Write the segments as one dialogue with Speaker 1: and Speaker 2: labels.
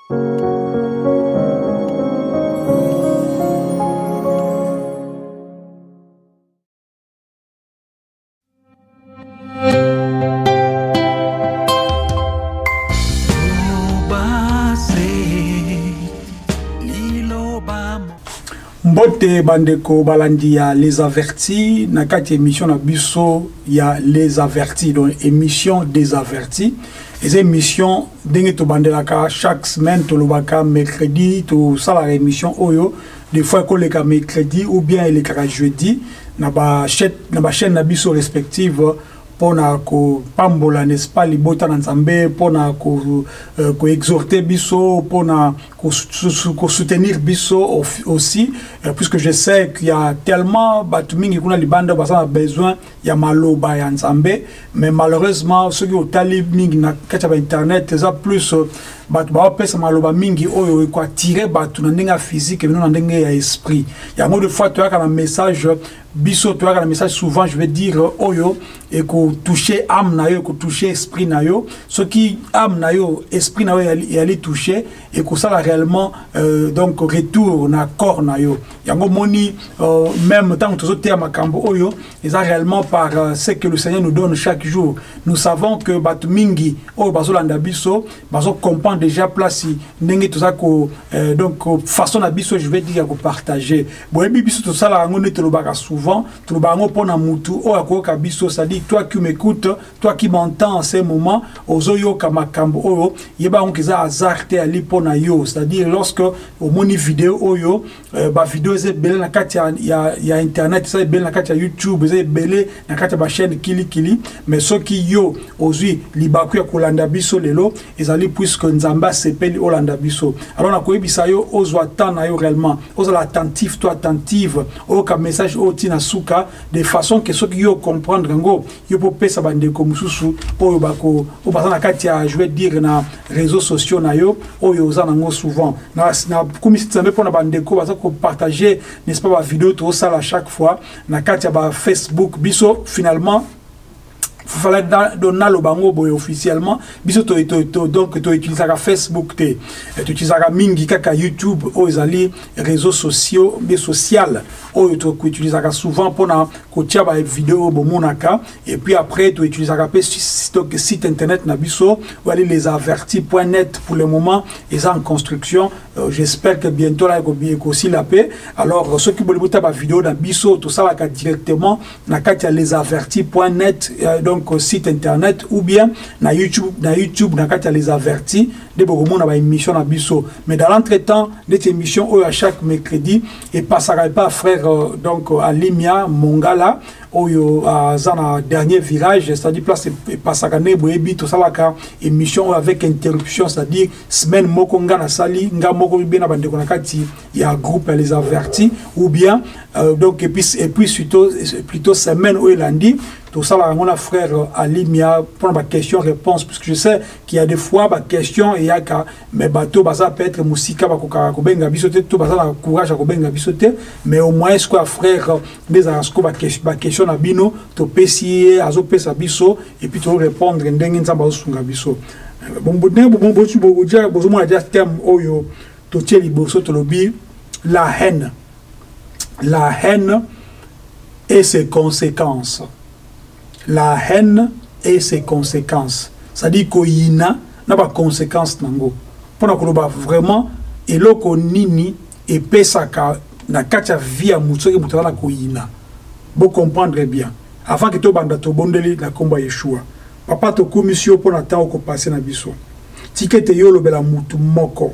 Speaker 1: Mbote bandeko balandi ya les avertis na kati émission na biso ya les avertis, donc émission des avertis. Et émission denge to bandelaka chaque semaine to lobaka mercredi to sala émission oyo des fois ko le mercredi ou bien le jeudi na ba chaîne na biso respective pona ko pambola n'est-ce pas libota na nzambe pona ko exhorter biso pona ko soutenir biso aussi puisque je sais qu'il y a tellement batumingi kuna libanda basa besoin ya maloba ya nzambe, mais malheureusement ceux qui ont talib mingi na kacha ba internet ça plus batu ba pesa maloba mingi oyo ko attirer batu na ndenga physique et na ndenga ya esprit. Il y a beaucoup de fois tu as un message biso tu as un message souvent je vais dire oyo et ko toucher âme na yo, ko toucher esprit na yo, ce qui âme na yo esprit na yo et aller toucher et ko ça réellement donc retour na corps na yo. Yango moni même tant que tous autres makambo oyo et ça réellement par ce que le Seigneur nous donne chaque jour. Nous savons que batu mingi oyo bazolanda biso bazo comprendre déjà place ndenge tout ça ko donc façon na biso je vais dire ko partager. Bon biso tout ça la ngone te lobaka souvent to lobango pona mutu oyo akoka biso, ça dit toi qui m'écoutes, toi qui m'entends en ce moment ozoyo kamakambo oyo yeba on kiza azarte ali pona yo, c'est-à-dire lorsque au moni vidéo oyo ba vidéo ze belé na kati ya internet, ça belé na kati ya YouTube, ze belé na kati ba chaîne kili mais ceux qui yo ozui libaku ya kolanda biso lelo ezali puisque nzamba sepeli olanda biso. Alors na koyebisa yo ozwa temps na yo réellement ozala attentif, toi attentive au ka message oti na suka de façon que ceux qui yo comprendre ngo yo po pesa bandeko mususu oyo bako o bazana kati ya je vais dire na réseaux sociaux na yo oyo ozana ngo souvent na comme si nzambe pona bandeko baza ko partager n'est-ce pas ba vidéo to ça à chaque fois na kati ya ba Facebook biso finalement il fallait donner le bango boy officiellement biso donc to utiliser Facebook te tu utiliser mingi kaka YouTube ou ezali réseaux sociaux mais social ou to utiliser souvent pour na ko tia ba vidéo bomonaka et puis après tu utiliser site internet na biso ou aller lesavertis.net pour le moment ils en construction. J'espère que bientôt là aussi la paix. Alors ceux qui veulent voir ba vidéo na biso tout ça va directement na kati ya lesavertis.net donc site internet ou bien na YouTube na kati ya les avertis de beaucoup na ba émission na biso, mais dans l'entretemps des émissions à chaque mercredi et passera pas frère donc Alimia Mongala oyo zana dernier virage, c'est-à-dire place passera ne boebi tout ça la émission avec interruption, c'est-à-dire semaine moko nga na sali nga moko bi na bande na kati ya groupe les avertis ou bien donc et puis plutôt semaine où lundi tout ça là mon frère Alimia pour ma question réponse parce que je sais qu'il y a des fois ma question et ya ka mais bateau baza peut être musika ba ko benga bisoté tout baza na courage ko benga bisoté, mais au moins est-ce que frère des asko ba question na bino to pesier azo pesa biso et puis to répondre ndenge nzamba osunga biso bon botu boja bozomo na terme oyo to tieli boso to lobi la haine et ses conséquences. La haine et ses conséquences. C'est-à-dire qu'il y a des conséquences. Pour nous vraiment, et là, nini et pesaka na katia via mutsori mutala koyina. Vous comprendre bien. Avant que tu banda to bondeli la combat Yeshua. Papa to commission pour n'attendre ko passer na biso. Tikete yolo bela mutu moko.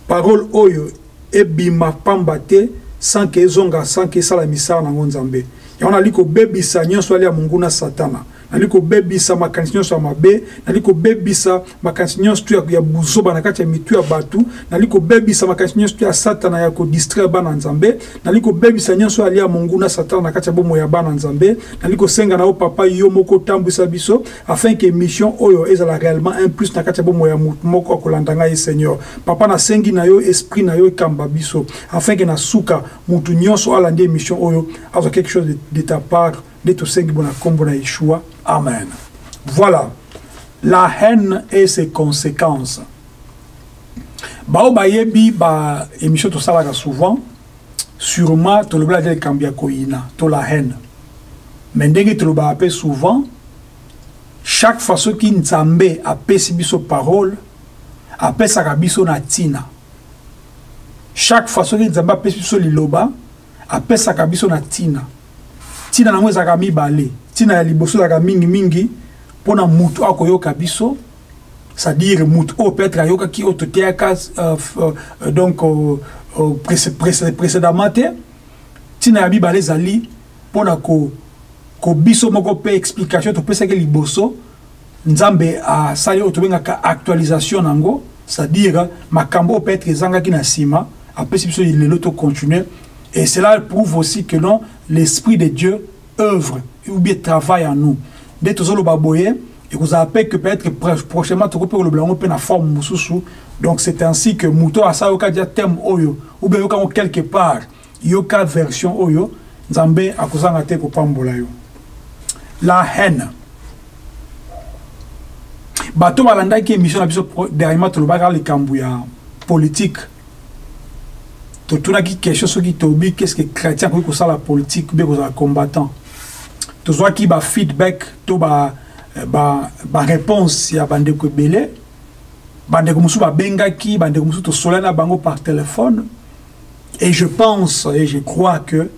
Speaker 1: Parole oyo e bima pambate sans que zonga sans que sala misala na ngonzambe. Ya on a liko bebisa nyonso ali ya Mungu na Satana. Naliko bebisa makanisi nyonso ya mabe, naliko bebisa makanisi nyonso tu ya buzoba na kati ya mitu ya batu, naliko bebisa makanisi nyonso tu ya Satana ya ko distraire bana nzambe, naliko bebisa nyonso ali ya Mungu na Satana na kati ya bomo ya bana nzambe, naliko senga na o papa yo moko tambwisa biso afin que mission oyo ezala réellement un plus na kati ya bomo ya moko akolandanga ye Seigneur. Papa na sengi na yo esprit na yo kamba biso afin que na suka mutu nyonso alandi mission oyo azo quelque chose de ta part de tout ce qui bon combo na Yeshua. Amen. Voilà la haine et ses conséquences. Bao bayebi ba émission tout ça là souvent sûrement tout le blage de Kambia koina to la haine. Mais ndenge tout le ba souvent chaque fois ce qui nzambe apesi biso parole apesa ka biso na tina. Chaque fois ce qui nzambe apesi biso liloba apesa ka biso na tina. Tina na mweza ka mibale. Tina ya liboso la ka mingi mingi pona mutu akoyoka biso. C'est-à-dire mutu o peut-être ayoka ki ototeaka donc précédemment tina ya bibale zali pona ko biso moko pe explication to pesa ke liboso nzambe a sali otobengaka actualisation nango, c'est-à-dire makambo peut-être ezanga ki na sima apesi biso lelo to continuer, et cela prouve aussi que non, l'esprit de Dieu œuvre ou bien travaille en nous. Dès que vous baboye et vous appelez que peut-être prochainement tu peux le blanc pe na forme mususu. Donc c'est ainsi que muto asa yoka dia thème oyo ou bien yoka quelque part yoka version oyo nzambe akozanga te ko pambola yo. La haine. Bato balanda ki émission na biso dernièrement to lobaka le kambuya politique. To tuna ki quelque chose qui tobi qu'est-ce que chrétien ko ça la politique be ko za combattant. To zo ki ba feedback to ba réponse ya bande ko belé. Bande ko musu ba bengaki bande ko musu to solana bango par téléphone. Et je pense et je crois que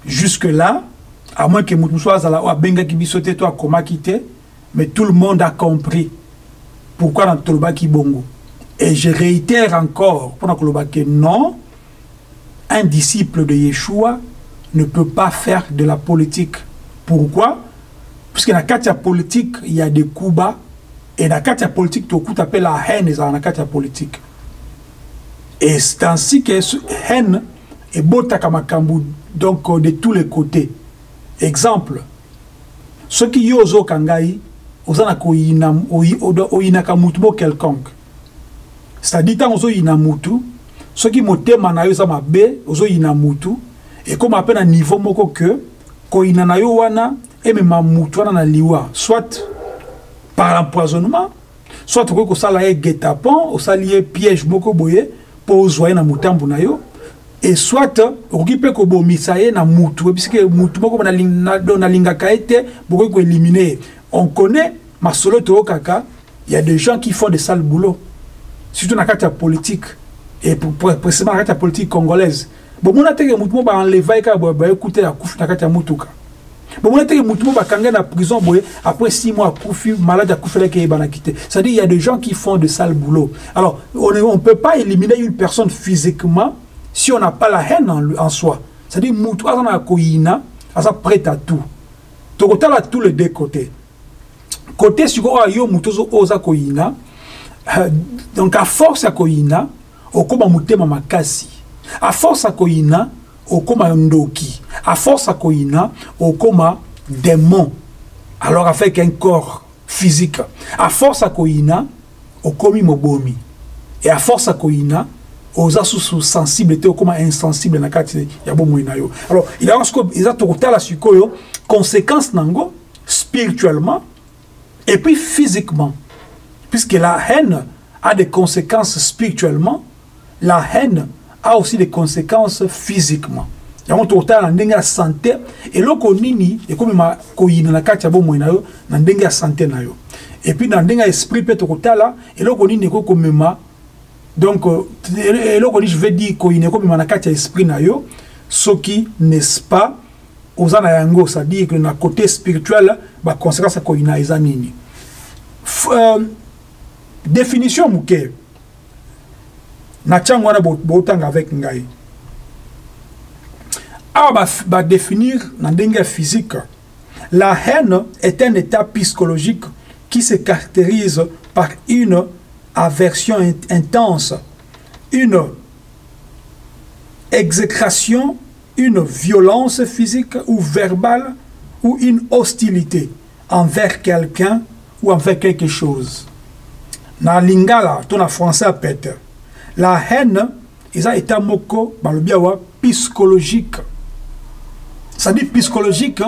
Speaker 1: jusque là, à moins que Moutmoussou Azala ou Benga qui bisote toi comment quitter, mais tout le monde a compris pourquoi dans Toloba qui bongo. Et je réitère encore pour Toloba que non, un disciple de Yeshua ne peut pas faire de la politique. Pourquoi? Parce que dans la politique, il y a des coups bas, et dans la politique, tout le monde la haine dans la politique. Et c'est ainsi que haine est bota kamakambu, donc de tous les côtés. Exemple, ceux qui yozo kangai, ozana ko inaka mutubo quelconque. C'est-à-dire tant ozo inamutu, ceux qui motema na yo za mabe, ozo inamutu, et comme appelle un niveau moko que ko inana yo wana et même mamutu wana na liwa, soit par empoisonnement, soit ko sala e guet-apens, o sali piège moko boye pour zoyer na mutambu na yo. Et soit, on peut que na mutu, puisque mutu moko na linga kaete, beaucoup éliminer. On connaît, ma solo to kaka, il y a des gens qui font des sales boulots. Surtout dans la politique, et précisément dans la politique congolaise. Bon, on a été mutu mo ba enlever ka ba écouter la couche na kata mutuka. Bon, on a été mutu mo ba kanga na prison boye après 6 mois coufi malade à coucher ke ba na quitter. C'est-à-dire il y a des gens qui font des sales boulots. Alors, on peut pas éliminer une personne physiquement si on n'a pas la haine en soi. C'est-à-dire, moutou azana koyina, asa prêt à tout. Tokota là tous les deux côtés. Côté sur yo moutozo oza koyina, donc à force à koyina, okoma mutema makasi. À force à koyina, okoma ndoki. À force à koyina, okoma démon. Alors avec un corps physique. À force à koyina, okomi mobomi. Et à force à koyina, oza sous sensibilité ou comme insensible na kati ya bo moina yo. Alors il a ce ils a tout la sukoyo conséquences nango spirituellement et puis physiquement, puisque la haine a des conséquences spirituellement, la haine a aussi des conséquences physiquement. Ya on tout la ndenga santé et loko nini et comme ma koyina na kati ya bo moina yo na ndenga santé na yo. Et puis na ndenga esprit peut tout la et loko nini ko komema. Donc, je vais dire qu'il y a un esprit, ce qui n'est pas aux anayango, c'est-à-dire que dans le côté spirituel, la conséquence est qu'il y a une définition. Je vais avec Ngaï. Va définir dans le physique. La haine est un état psychologique qui se caractérise par une aversion intense, une exécration, une violence physique ou verbale ou une hostilité envers quelqu'un ou envers quelque chose. Na lingala, ton français pète. La haine, ils ont été moko, psychologique. Ça dit psychologique,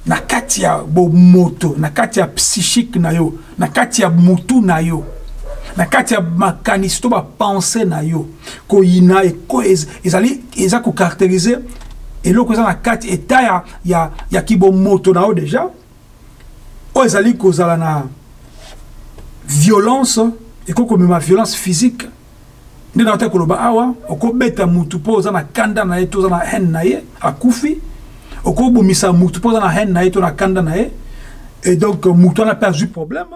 Speaker 1: na katia bo moto, na katia psychique na yo, na katia mutu na yo. na kati ya makanisi to ba penser na yo ko ina e ko ezali eza ko caractériser eloko eza na kati eta ya kibomoto na yo déjà o ezali kozala na violence et ko komema violence physique nde na ko loba awa okobeta mutu po oza na kanda na ye to oza na haine na ye akufi okobumisa mutu po oza na haine na ye to na kanda na ye et donc mutu a perdu problème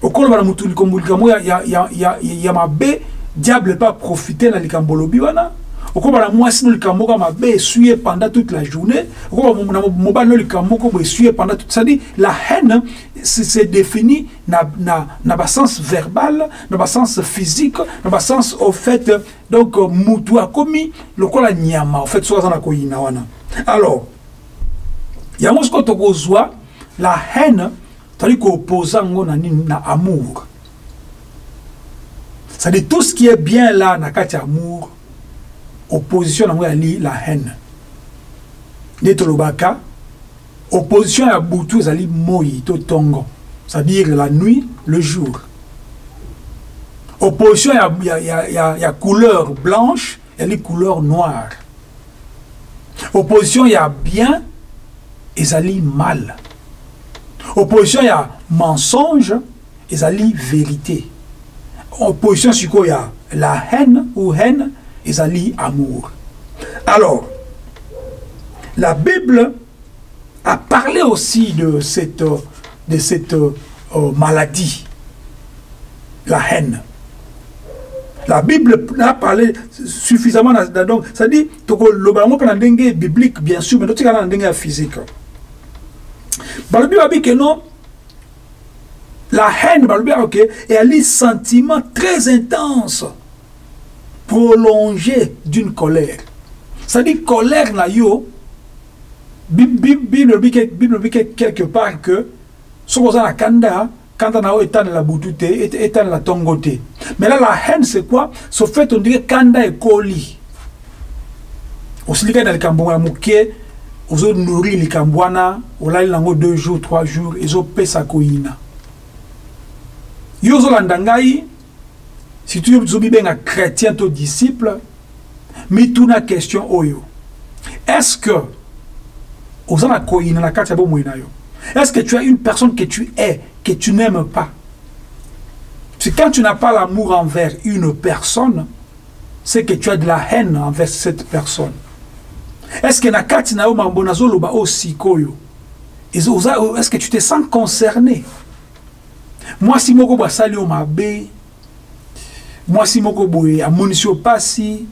Speaker 1: okoloba na mutu likambo ya mabe diable pas profiter na likambo lobi wana okoba na mwasi no likambo ka mabe essuyer pendant toute la journée okoba na mobali no likambo ko essuyer pendant toute ça dit la haine c'est défini na ba sens verbal na ba sens physique na ba sens au fait donc mutu a commis lokola nyama au fait soit na ko yina wana alors ya mosko to kozwa la haine tandis qu'opposant na amour. C'est-à-dire tout ce qui est bien là, na kati amour, opposition na la haine. Netolobaka, opposition à Boutou, zali moi, to tongo. C'est-à-dire la nuit, le jour. Opposition à couleur blanche, et les couleurs noires. Opposition à bien, et zali mal. Opposition, il y a mensonge, et ça lit vérité. Opposition, c'est quoi? Il y a la haine ou haine, et ça lit amour. Alors, la Bible a parlé aussi de cette maladie, la haine. La Bible a parlé suffisamment, donc ça dit, le biblique, bien sûr, mais d'autres cas, physique. La Bible dit que non, la haine, okay, et elle a des sentiments très intenses, prolongés d'une colère. C'est-à-dire colère na yo, Bible dit quelque part que ce qu'on a la kanda, quand on a éteint la boutoute, éteint la tongote. Mais là, la haine, c'est quoi? Ce fait, on dirait kanda et koli. Aussi, il y a des cambouans mouké. Ils ont nourri les Kambouana, ils ont 2 jours, 3 jours, ils ont payé sa koïna. Ils ont landangai, si tu es un chrétien, ton disciple, mais tu as une question oyo. Est-ce que, est-ce que tu as une personne que tu es, que tu n'aimes pas? C'est quand tu n'as pas l'amour envers une personne, c'est que tu as de la haine envers cette personne. Est-ce que nakati na mambonazo loba aussi koyo? Est-ce que tu te sens concerné? Moi si moko ba sali o mabe, moi si moko boye a monisio pasi,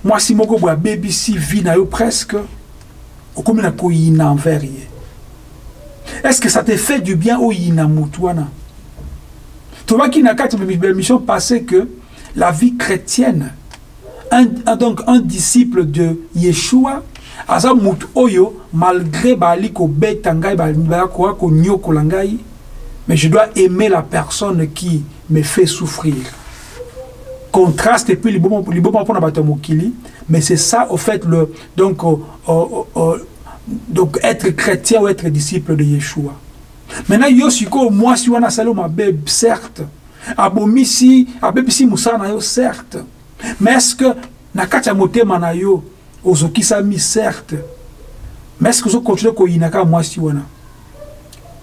Speaker 1: moi si moko boye baby si vi na yo presque, o komi na ko yina envers ye. Est-ce que ça te fait du bien o yina mutuana? Toi qui nakati mission passée que la vie chrétienne donc un disciple de Yeshua, Azamut Oyo, malgré Bali ko betangai ko nyoko langai, mais je dois aimer la personne qui me fait souffrir. Contraste et puis les bons pour batamokili, mais c'est ça au fait le donc être chrétien ou être disciple de Yeshua. Maintenant yosiko moi si wana salo ma beb certes, abomisi abebisi musana yo certes. Mais est-ce que Nakacha motema na yo ozokisa mi certes? Mais est-ce que vous continuez à inaka moi si wana?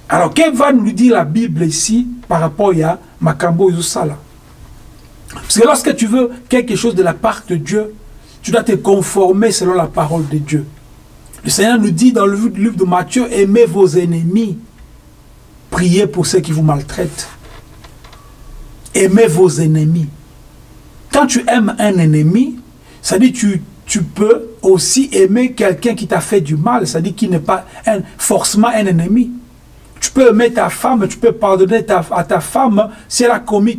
Speaker 1: Alors qu'est-ce va nous dire la Bible ici par rapport à Makambo Yusala? Parce que lorsque tu veux quelque chose de la part de Dieu, tu dois te conformer selon la parole de Dieu. Le Seigneur nous dit dans le livre de Matthieu, aimez vos ennemis, priez pour ceux qui vous maltraitent. Aimez vos ennemis. Quand tu aimes un ennemi, ça dit tu peux aussi aimer quelqu'un qui t'a fait du mal, ça dit qu'il n'est pas forcément un ennemi. Tu peux aimer ta femme, tu peux pardonner à ta femme si elle a commis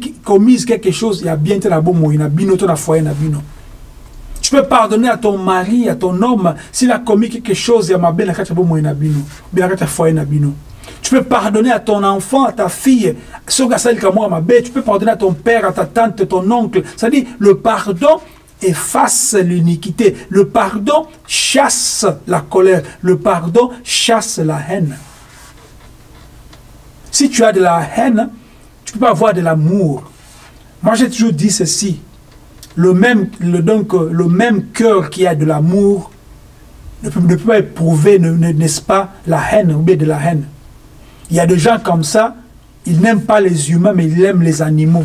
Speaker 1: quelque chose, il y a bien la bon il y a bino ton foyer na bino. Tu peux pardonner à ton mari, à ton homme s'il a commis quelque chose, il y a bien la bon na bino, bien la foyer na bino. Tu peux pardonner à ton enfant, à ta fille, tu peux pardonner à ton père, à ta tante, ton oncle. C'est-à-dire, le pardon efface l'iniquité. Le pardon chasse la colère. Le pardon chasse la haine. Si tu as de la haine, tu ne peux pas avoir de l'amour. Moi, j'ai toujours dit ceci. Le même cœur qui a de l'amour ne peut pas éprouver, n'est-ce pas, la haine ou bien de la haine. Il y a des gens comme ça, ils n'aiment pas les humains, mais ils aiment les animaux.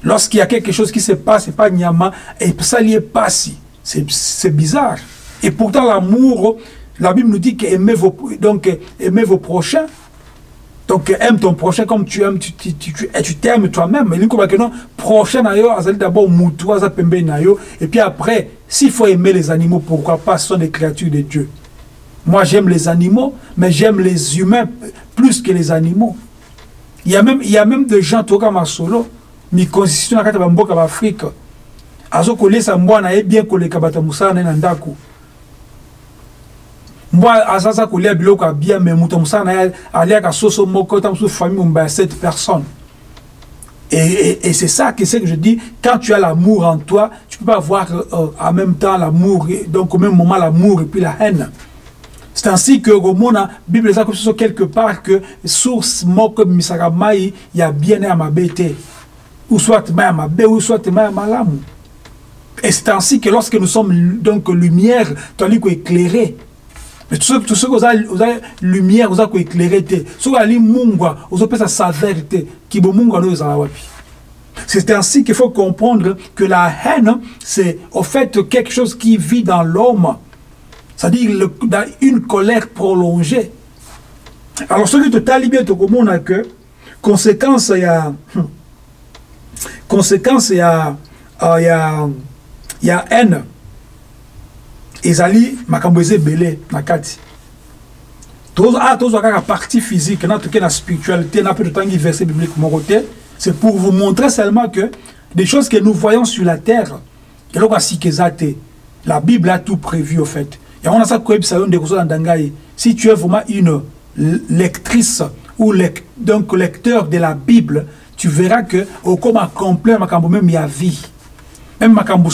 Speaker 1: Lorsqu'il y a quelque chose qui se passe, c'est pas Nyama, et ça n'y est pas si. C'est bizarre. Et pourtant, l'amour, la Bible nous dit qu'aimez vos prochains. Donc, aime ton prochain comme tu aimes, tu t'aimes toi-même. Il dit que non, prochain d'abord moutou, et puis après, s'il faut aimer les animaux, pourquoi pas, ce sont des créatures de Dieu. Moi, j'aime les animaux, mais j'aime les humains plus que les animaux. Il y a même des gens, tout comme solo, mais constituent dans l'Afrique. Azo kole sa mbwana e bien kole kabata musana na ndaku. Moi, Azaza Koulia Biloka bien, mais Moutomsana allait à Soso Moko, dans une famille, on a 7 personnes. Et c'est ça que je dis, quand tu as l'amour en toi, tu ne peux pas avoir en même temps l'amour, donc au même moment l'amour et puis la haine. C'est ainsi que la Bible dit quelque part que source Moko Misaramai, il y a bien à ma bête, ou soit ma bête, ou soit ma malamu. Et c'est ainsi que lorsque nous sommes donc lumière, tu as dit éclairé. Mais tout ce que vous avez lumière, vous avez éclairé. Ce que vous avez mungwa, vous avez sa vérité. Qui vous mungwa nous wapi. C'est ainsi qu'il faut comprendre que la haine, c'est au fait quelque chose qui vit dans l'homme. C'est-à-dire une colère prolongée. Alors, ce qui te talibé, tu comprends que conséquence, il y a haine. Ezali makamboze belé na kati. La partie physique, la spiritualité, n'a pas de temps qui verset biblique mon côté, c'est pour vous montrer seulement que des choses que nous voyons sur la terre, la Bible a tout prévu au fait. Si tu es vraiment une lectrice ou donc lecteur de la Bible, tu verras que au coma complet, même il y a vie. Même makambu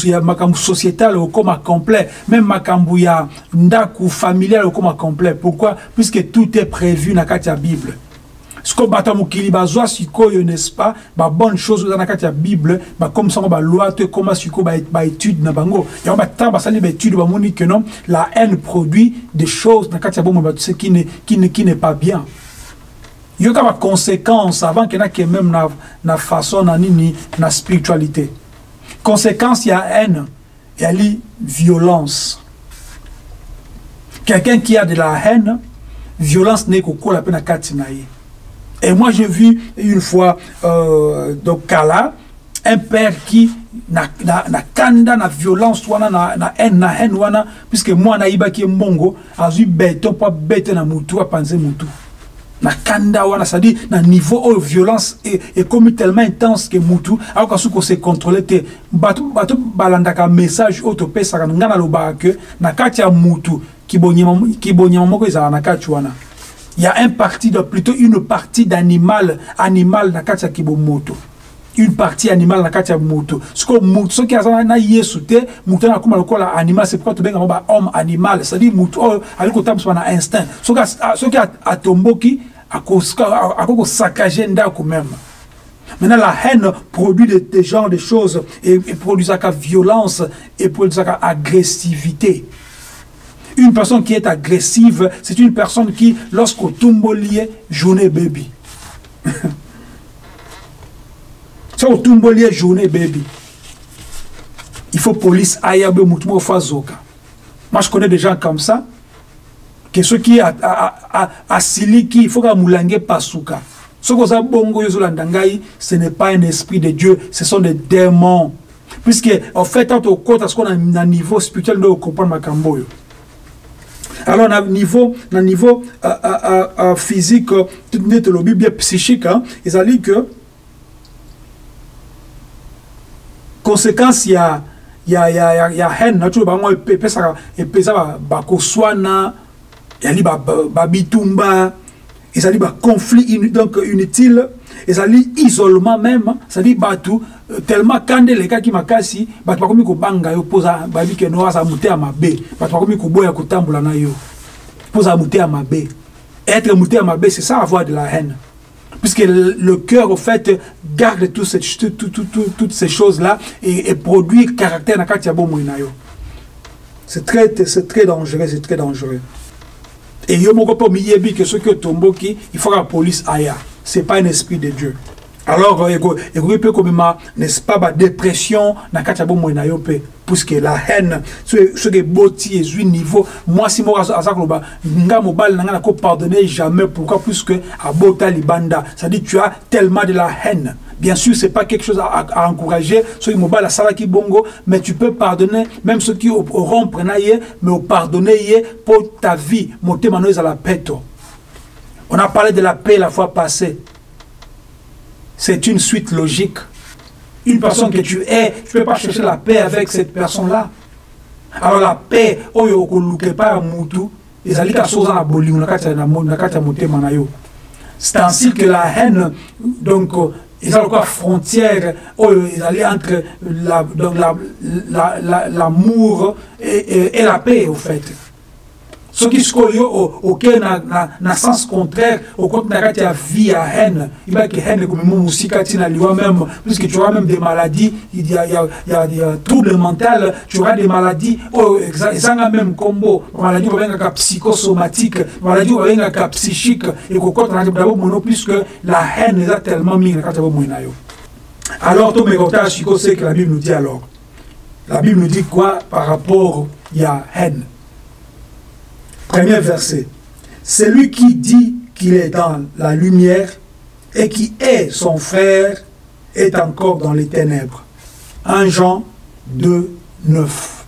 Speaker 1: sociétal au coma complet, même makambu ya ndaku familial au coma complet. Pourquoi? Puisque tout est prévu dans la Bible. Ce que batamukili bazwa sikoyo, n'est-ce pas? Ba bonne chose dans la Bible, ba comme ça ba loi te comment siko ba étude na bango. Ya ba ta ba sali ba étude ba moni que non, la haine produit des choses dans la bon ce qui n'est pas bien. Il y a des conséquences avant qu'il y ait même na façon na spiritualité. Conséquence, il y a haine, il y a la violence. Quelqu'un qui a de la haine, violence n'est qu'au la peine à Katinaï. Et moi, j'ai vu une fois, donc, Kala, un père qui na kanda, na violence, na haine, puisque moi, na iba qui est mongo, a eu béton, pas béton na moutou, à penser moutou. Na kanda wana, c'est-à-dire na niveau de violence est comme tellement intense que mutu alors qu'on se contrôler te batu balandaka message autopé ça ngana loba que na katia mutu kibonyama moko za na kachuana il y a plutôt une partie d'animal na katia kibomoto une partie animale na katia moto ce que mutu ce qui a na yesute mutu na kuma lokola animal c'est pourquoi to benga ba homme animal c'est-à-dire mutu aliko tamso na instinct ce qui a tomboki à saccager ndako même. Maintenant, la haine produit des genres de choses et produit sa violence et produit sa agressivité. Une personne qui est agressive, c'est une personne qui, lorsqu'au tumbolier, journée baby. C'est au tumbolier, journée baby. Il faut police ayabe moutmo fazoka. Moi, je connais des gens comme ça. Que ceux qui a siliki, il faut que moulangue pasuka. Ce que ça bongo yozolandangai, ce n'est pas un esprit de Dieu, ce sont des démons. Puisque en fait, tant au côté, ce qu'on a un niveau spirituel, nous comprenons makamboyo. Alors, on a un niveau physique, tout net le bien psychique, ils ont dit que conséquence il y a haine, naturellement, et pesa bakoswana. Il y a bitumba, il y a conflit donc inutile, il y a isolement même, c'est-à-dire tellement quand les cas qui m'a cassé, pas comme ko banga yo posa babi que no asa muté à ma bé, pas comme ko boya ko tambula na yo. Posa muté à ma bé. Être muté à ma bé, c'est ça avoir de la haine. Puisque le cœur, au fait, garde toutes ces choses-là et produit le caractère na kati ya bomoi na yo. C'est très dangereux, c'est très dangereux. Et yo moko po miyebi que ce que tomboki, il faut que la police aille. C'est pas un esprit de Dieu. Alors, il peut comme n'est-ce pas, la dépression, puisque la haine, ce qui est boti et niveau, moi, si moi, je ne pardonner jamais. Pourquoi? Puisque à Bota Libanda, ça dit tu as tellement de la haine. Bien sûr, ce n'est pas quelque chose à encourager, ceux qui mobile la salaki bongo, mais tu peux pardonner, même ceux qui auront prené, mais pardonner pour ta vie, monter manoise à la paix. On a parlé de la paix la fois passée. C'est une suite logique. Une personne que tu es, tu ne peux pas chercher la paix avec cette personne-là. Alors la paix, c'est ainsi que la haine, donc, ils ont quoi frontière, ils allaient entre l'amour et la paix, au fait. Ce qui se colle auquel n'a sens contraire, au contraire, il y a vie à haine. Il y a haine comme même, puisque tu auras même des maladies, il y a troubles mentaux, tu auras des maladies, ils ont même combo, maladie psychosomatique, maladie psychique, et puisque la haine est tellement mise. Alors, tout le c'est que la Bible nous dit alors. La Bible nous dit quoi par rapport à la haine? Premier verset. Celui qui dit qu'il est dans la lumière et qui est son frère est encore dans les ténèbres. 1 Jean 2, 9.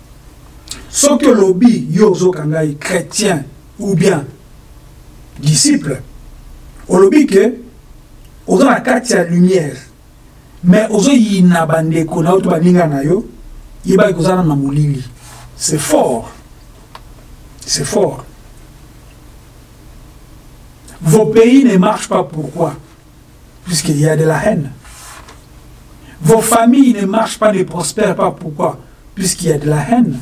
Speaker 1: Ce que l'obi yozo kangai chrétien ou bien disciple, au lobby que ozo na kati ya lumière, mais ozo yina bandeko na oto baninga na yo, yeba kozana na molili. C'est fort. C'est fort. Vos pays ne marchent pas. Pourquoi? Puisqu'il y a de la haine. Vos familles ne marchent pas, ne prospèrent pas. Pourquoi? Puisqu'il y a de la haine.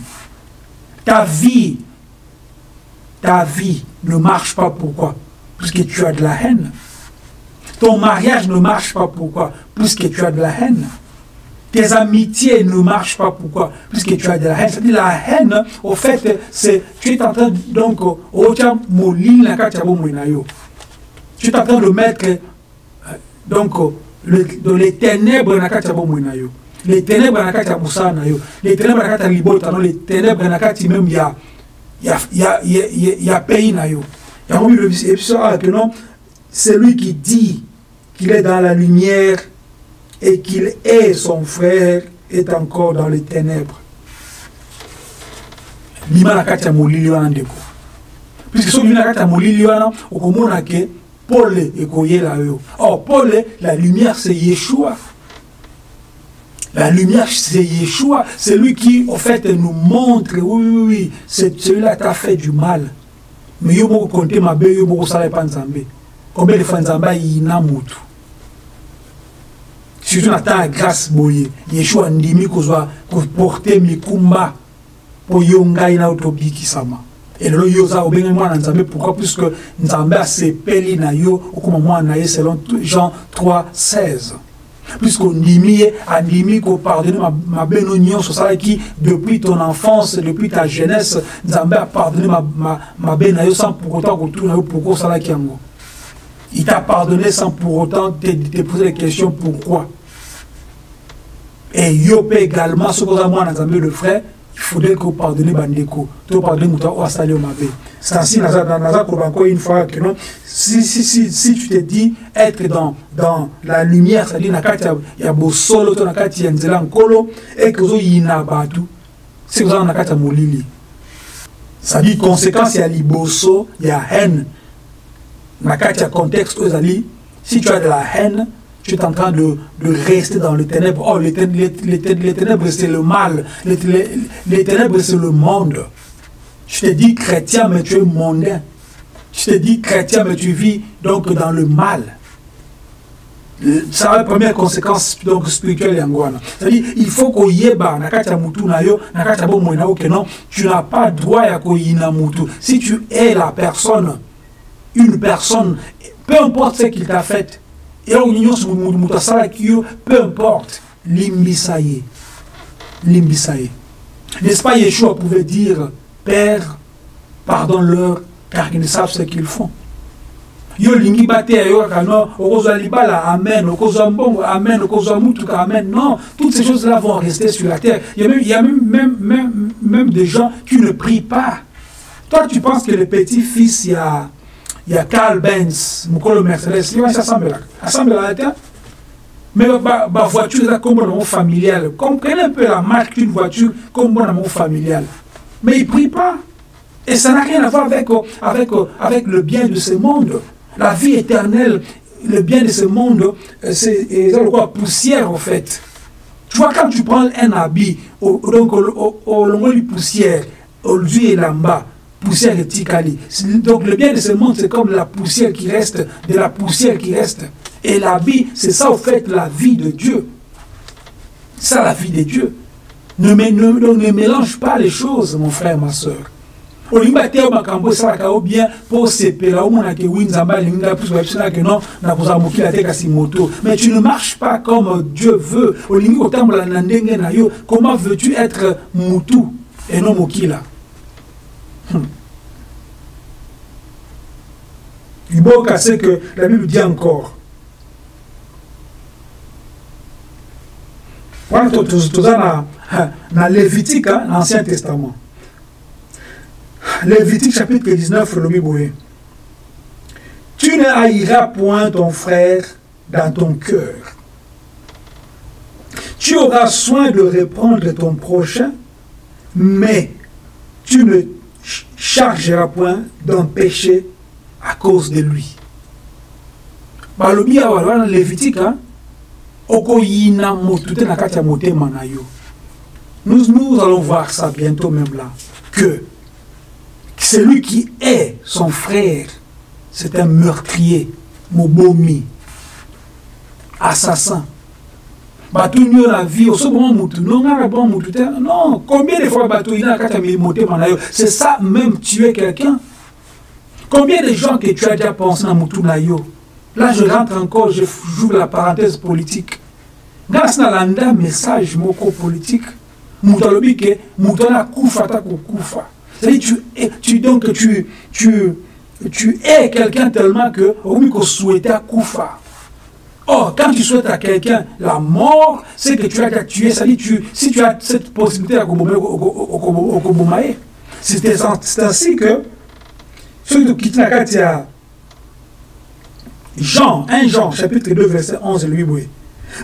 Speaker 1: Ta vie ne marche pas. Pourquoi? Puisque tu as de la haine. Ton mariage ne marche pas. Pourquoi? Puisque tu as de la haine. Tes amitiés ne marchent pas. Pourquoi? Puisque tu as de la haine. C'est-à-dire la haine, au fait, c'est tu es en train donc tu es en train de mettre donc dans les ténèbres na kati ya bomoi na yo, les ténèbres na kati ya mosala na yo, les ténèbres na kati ya libota, les ténèbres na kati même ya pays na yo. Et que non, celui qui dit qu'il est dans la lumière et qu'il est son frère est encore dans les ténèbres. Lima na kati ya molili wana ndeko. Puisque so lima na kati ya molili wana okomona ke Paul et Koyela yo. Or, Paul, la lumière, c'est Yeshua. La lumière, c'est Yeshua. C'est lui qui, en fait, nous montre, oui, celui-là t'a fait du mal. Mais yo moko compter ma bé, yo moko sala pa nzambe. Combien de fois nzamba yina mutu? Surtout na ta grâce boye. Yeshua ndimi kozwa porter mikumba po yonga ina utobiki sama. Et le yoza obenga mwana nzambe, pourquoi? Puisque nzambe a sepeli na yo okoma mwana ye selon Jean 3, 16. Puisqu'on ndimi ko pardonner ma bénonion sur ça qui depuis ton enfance, depuis ta jeunesse, nzambe a pardonné ma bénayo sans pour autant que tout na yo pourquoi ça la kiango. Il t'a pardonné sans pour autant te poser des questions pourquoi. Et yo peut également ce que moi nzambe le frère. Il faudrait que vous pardonnez Bandeko. Tu pardonnes Mouta ou Astalé Omabé. C'est ainsi, une fois que non. Si tu te dis être dans la lumière, c'est-à-dire il y a beau solo, il y a un kolo, et que vous avez une abatu, c'est que vous avez un molili. C'est-à-dire, conséquence, il y a liboso, il y a haine. Il y a contexte, si tu as de la haine, tu es en train de rester dans les ténèbres. Oh, les ténèbres, c'est le mal. Les ténèbres, c'est le monde. Tu te dis chrétien, mais tu es mondain. Tu te dis chrétien, mais tu vis donc dans le mal. C'est la première conséquence donc, spirituelle. C'est-à-dire, il faut qu'on y ait tu n'as pas droit à mutu. Si tu es la personne, une personne, peu importe ce qu'il t'a fait, Et là, union sur Moutasala qui peu importe, limbisaye. Limbisaye. N'est-ce pas, Yeshua pouvait dire, Père, pardonne-leur, car ils ne savent ce qu'ils font. Yo lingi bate yo kano okoza libala amen okoza mbongo amen okoza mutuka amen non, toutes ces choses là vont rester sur la terre. Il y a même des gens qui ne prient pas. Toi tu penses que le petit fils il y a Carl Benz Mukolo Mercedes il va s'assembler la terre. Mais ma voiture est comme un familial. Comprenez un peu la marque d'une voiture comme un amour familial. Mais il ne prie pas. Et ça n'a rien à voir avec le bien de ce monde. La vie éternelle, le bien de ce monde, c'est quoi, poussière en fait. Tu vois, quand tu prends un habit, donc au long de poussière, au lieu et là-bas, poussière et tikali. Donc le bien de ce monde, c'est comme la poussière qui reste, de la poussière qui reste. Et l'habit, c'est ça, au fait, la vie de Dieu. C'est ça, la vie de Dieu. Ne mélange pas les choses, mon frère, ma soeur. Olimba teo makambo sala ka bien pour sepela omona ke winzamba linga plus websina que non na kozamuki la teka si moto, mais tu ne marches pas comme Dieu veut. Olingi otambola na ndenge na yo, comment veux-tu être mutu et non mokila? Iboka, c'est que la Bible dit encore. Quand tu as dans Lévitique, l'Ancien Testament. Lévitique chapitre 19, le Bible. Tu ne haïras point ton frère dans ton cœur. Tu auras soin de reprendre ton prochain, mais tu ne chargeras point d'un péché à cause de lui. Balobi dans Lévitique, nous allons voir ça bientôt même là, que celui qui est son frère, c'est un meurtrier, mobomi, assassin. Batou la vie, au second moutou, non, combien de fois batou il a c'est ça même tuer quelqu'un. Combien de gens que tu as déjà pensé dans moutou nayo? Là je rentre encore, je joue la parenthèse politique. Grâce à l'anda message moko politique, moutou alobi ke moutou na kufa ta kufa. C'est-à-dire tu es quelqu'un tellement que au souhaite à Koufa. Or, quand tu souhaites à quelqu'un la mort, c'est que tu as déjà tué. C'est-à-dire si tu as cette possibilité à Kobomae, c'est ainsi que ceux qui t'inquiètent, il y a Jean, 1 Jean, chapitre 2, verset 11, lui, oui.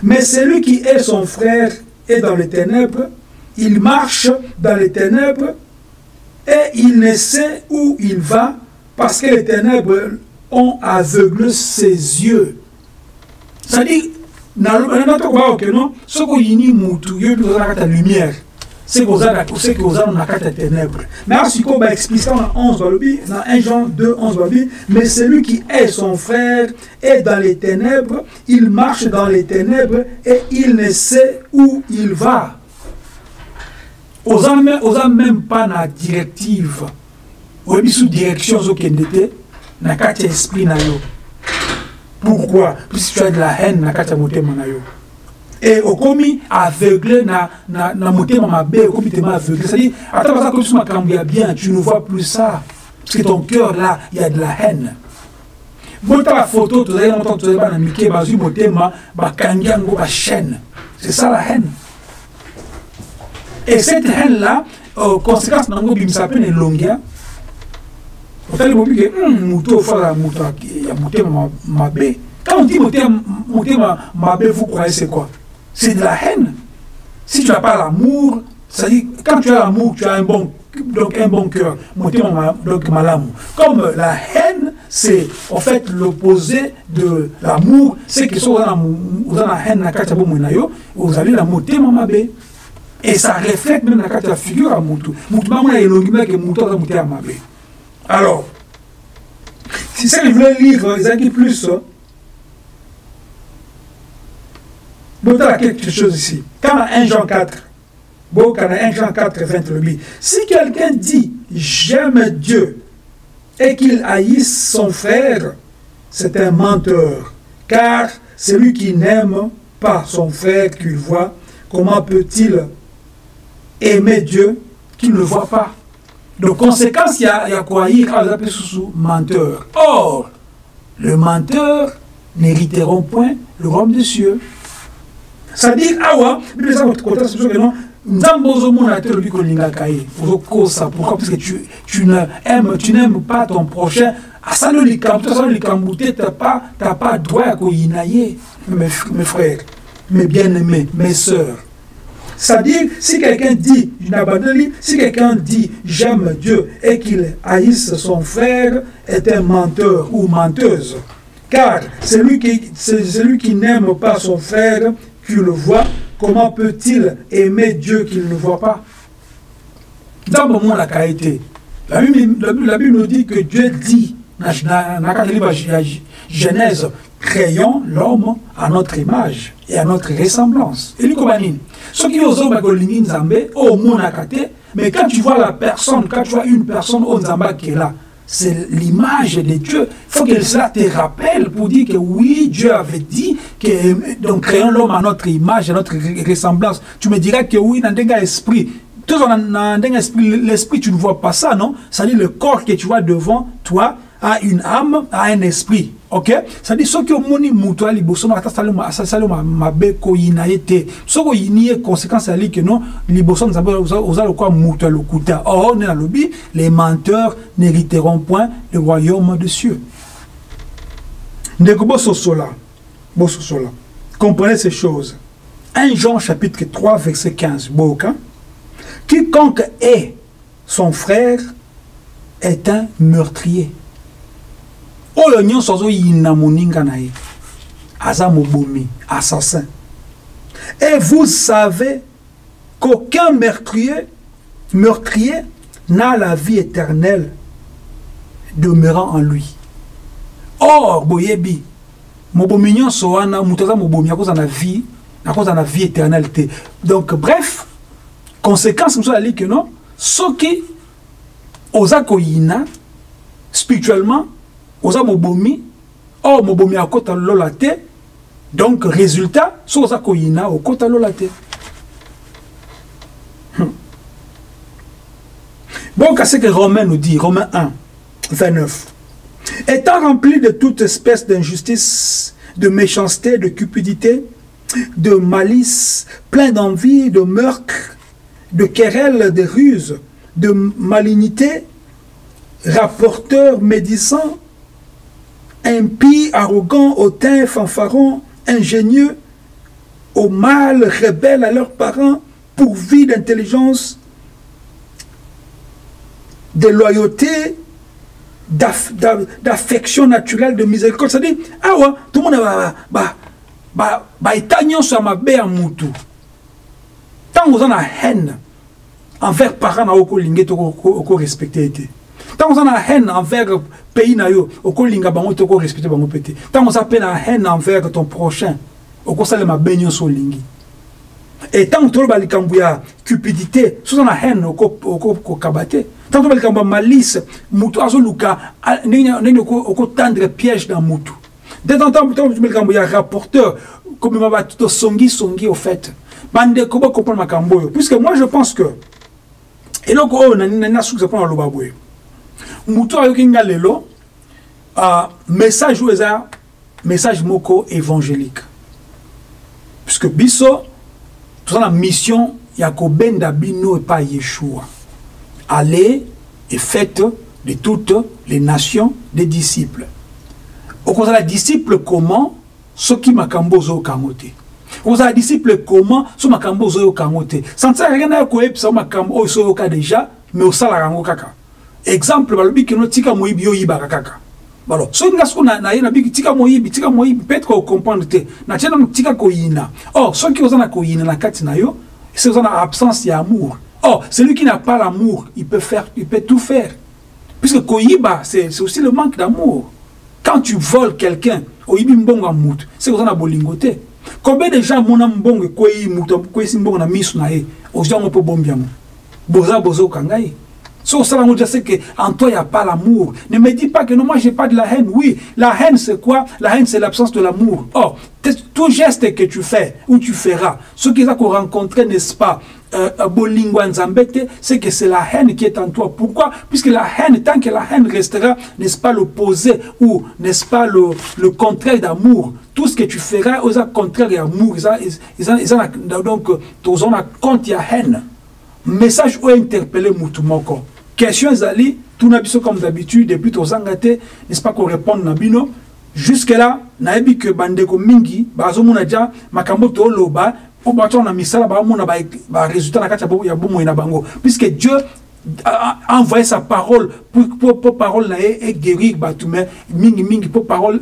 Speaker 1: Mais celui qui est son frère est dans les ténèbres, il marche dans les ténèbres, et il ne sait où il va parce que les ténèbres ont aveuglé ses yeux. C'est-à-dire, ce qu'on y a la lumière, c'est qu'on a la ténèbres. Mais ce qu'on va expliquer dans 1 Jean 2, 11, mais celui qui est son frère est dans les ténèbres, il marche dans les ténèbres et il ne sait où il va. Osa même pas na directive. Oyebi sous direction zo kendete na kati esprit na yo. Pourquoi? Parce que tu as de la haine na kati motema na yo. Et okomi aveuglé na motema mabe, okomi tellement aveuglé. C'est-à-dire, attends pas ça comme si ma cambia bien, tu ne vois plus ça. Parce que ton cœur là, il y a de la haine. Bon, ta photo, tu as longtemps tu as na mike bazu motema ba kangiango ba chaîne. C'est ça la haine. Et cette haine-là, conséquence, nango bimsapen et longia. Quand on dit mabe, vous croyez c'est quoi? C'est de la haine. Si tu n'as pas l'amour, c'est-à-dire quand tu as l'amour, tu as un bon cœur. Donc malamu. Comme la haine, c'est en fait l'opposé de l'amour. C'est que si vous avez la haine, vous allez la motema mabe. Et ça reflète même la figure à Moutou. Moutou, alors, si ça, il voulait lire Isaac plus, bon, il y a quelque chose ici. Quand 1 Jean 4, bon, quand 1 Jean 4, 20, le dit, si quelqu'un dit j'aime Dieu et qu'il haïsse son frère, c'est un menteur. Car celui qui n'aime pas son frère qu'il voit, comment peut-il aimer Dieu qu'il ne voit pas? Donc, conséquence, il y a quoi? Il y a menteur. Or, le menteur n'hériteront point le royaume des cieux. C'est-à-dire, pourquoi? Parce que tu n'aimes pas ton prochain. Tu n'as pas droit à koyinaye, mes frères, mes bien-aimés, mes sœurs. C'est-à-dire, si quelqu'un dit, si quelqu'un dit j'aime Dieu et qu'il haïsse son frère, est un menteur ou menteuse. Car celui qui n'aime pas son frère, qu'il le voit, comment peut-il aimer Dieu qu'il ne voit pas? Dans le moment la qualité, la Bible nous dit que Dieu dit, dans Genèse, créons l'homme à notre image et à notre ressemblance. Et ce qui est mais quand tu vois la personne, quand tu vois une personne au Nzamba qui est là, c'est l'image de Dieu. Il faut que cela te rappelle pour dire que oui, Dieu avait dit que donc créons l'homme à notre image, à notre ressemblance. Tu me diras que oui, dans un esprit, l'esprit, tu ne vois pas ça, non? C'est-à-dire le corps que tu vois devant toi a une âme, a un esprit. Ok? C'est-à-dire ce que moni mutual libosono atasalo mabe ko inaete. Ce que yini conséquence à dire que non libosono osalo quoi mutual okuta. Or on est dans le lobby, les menteurs n'hériteront point le royaume des cieux. Ndeko bososola. Comprenez ces choses. 1 Jean chapitre 3 verset 15. Boka. Quiconque est son frère est un meurtrier. Assassin. Et vous savez qu'aucun meurtrier n'a la vie éternelle demeurant en lui. Or, boyebi, mobomignon soana mutaza mobomi à cause de la vie éternelle. Donc, bref, conséquence, nous allons dire que non, ce qui osakoyina spirituellement, osa mobomi, or mobomi à côté de l'olate, donc résultat, so osakoyina au côté de l'olate. Bon, qu'est-ce que Romains nous dit, Romains 1, 29. Étant rempli de toute espèce d'injustice, de méchanceté, de cupidité, de malice, plein d'envie, de meurtre, de querelles, de ruses, de malignité, rapporteur, médisant, impie, arrogant, hautain, fanfaron, ingénieux, au mal, rebelles à leurs parents, pourvus d'intelligence, de loyauté, d'affection naturelle, de miséricorde. C'est-à-dire, ah ouais, tout le monde va étagner sur ma bé à moutou. Tant vous en avez haine envers parents, vous avez respecté. Tant vous en avez haine envers pays, vous avez respecté. Tant vous avez haine envers ton prochain, vous avez baigné sur lingi. Et tant que vous avez cupidité, vous avez haine au kabaté. Tant que vous avez malice, vous avez tendre piège dans moutou. Dès temps, vous avez rapporteur, comme il m'a tout songi au fait. Bande comment comprendre ma camboyo, puisque moi je pense que et donc on a sous le lobaboué muto ayokinga lelo message ou message moko évangélique, puisque biso tout la mission yakobenda bino et pas Yeshua, allez et faites de toutes les nations des disciples. Au contraire, la disciple comment ce qui m'a cambozo kamote. Vous avez disciple comment sur ma cambo zoyo kamote. Sans ça rien à quoi ça ma cambo zoyo ka déjà, mais au salarango kaka. Exemple balobi que no tika moyibi yo yiba kaka. Alors, so ngasko na yena biki tika moyibi peut-être qu'on comprendre te. Na tena tika ko yina. Or, ceux qui osana ko yina na kati na yo, c'est osana absence d'amour. Or, celui qui n'a pas l'amour, il peut tout faire. Puisque koyiba, c'est aussi le manque d'amour. Quand tu voles quelqu'un, oyibi mbonga mout, c'est osana bolingote. Combien de gens mon ambong koyi muto koyi simbong na misu na e, oja mo po bombiamo. Boza bozo kangai. Sur ça, je sais qu'en toi, il n'y a pas l'amour. Ne me dis pas que non, moi, je n'ai pas de la haine. Oui, la haine, c'est quoi? La haine, c'est l'absence de l'amour. Or, tout geste que tu fais ou tu feras, ce qu'ils ont rencontré, n'est-ce pas, c'est que c'est la haine qui est en toi. Pourquoi? Puisque la haine, tant que la haine restera, n'est-ce pas, l'opposé ou n'est-ce pas le contraire d'amour. Tout ce que tu feras, c'est le contraire d'amour. Donc, tous on a compte il y a haine. Message ou interpellé Moutoumoko. Question Zali, tout n'a pas comme d'habitude, depuis tous angate, n'est-ce pas qu'on répond Nabino. Jusque-là, naebi que bandeko mingi, bazo munaja, makamoto loba, au bâton na misala, ba résultat na kacha ya bomo ina bango. Puisque Dieu a envoyé sa parole pour parole là et guérir batume mingi pour parole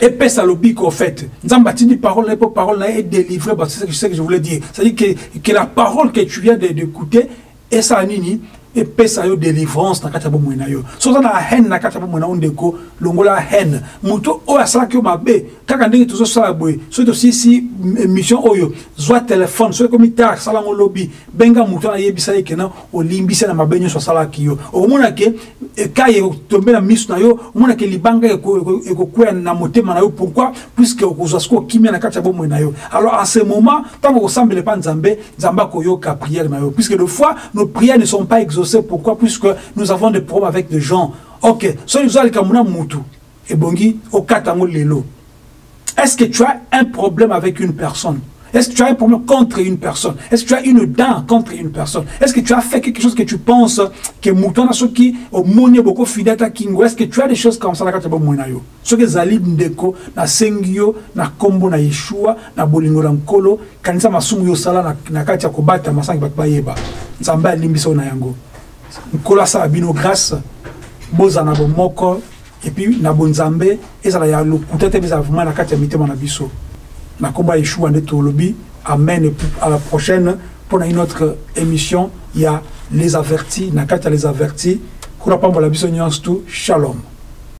Speaker 1: et pèse à l'obi qu'au fait. Nzambatini parole pour parole là et délivrer, c'est ce que je voulais dire. C'est-à-dire que la parole que tu viens d'écouter, et ça nini, et pèse à délivrance na kata bomo ina yo. So ça na haine na kata bomo ina ondeko, longola haine. Muto o asala ki o mabe, kaka ndenge tuzo sala boy. So to si mission oyo, zwa téléphone, so comme ita sala ngo lobby, benga muto na yebisa yeke na o limbisa na mabenyo so sala ki yo. O mona ke kaye tombe na misu na yo, o mona ke libanga eko kwea na motema na yo. Pourquoi? Puisque o kozasko kimia na kata bomo ina yo. Alors à ce moment, tant qu'on semble pas Nzambe, Nzamba koyo ka prière na yo. Puisque des fois nos prières ne sont pas exaucées. Pourquoi? Puisque nous avons des problèmes avec des gens. Ok, so nous allons kamuna mutu et bongi au katango lelo. Est-ce que tu as un problème avec une personne? Est-ce que tu as un problème contre une personne? Est-ce que tu as une dent contre une personne? Est-ce que tu as fait quelque chose que tu penses que mouton na soki au moni boko fidata kingo? Est-ce que tu as des choses comme ça na kata bomo na yo? Ce que zalib ndeko na sengio na kombo na Yeshua na bolingo na nkolo kanisa masumu yo sala na kati ya kobata masangi bat bayeba. Nzamba limbisa na yango. Nkola sa abino grâce boza na bomoko et puis na bonzambe ezala ya lokuta te beza vraiment na kati ya mitema na biso na komba Yeshua nde tolobi. Amen. Et puis à la prochaine pour une autre émission. Il y a les avertis na kati ya les avertis kula pambo la biso nyonso. Shalom.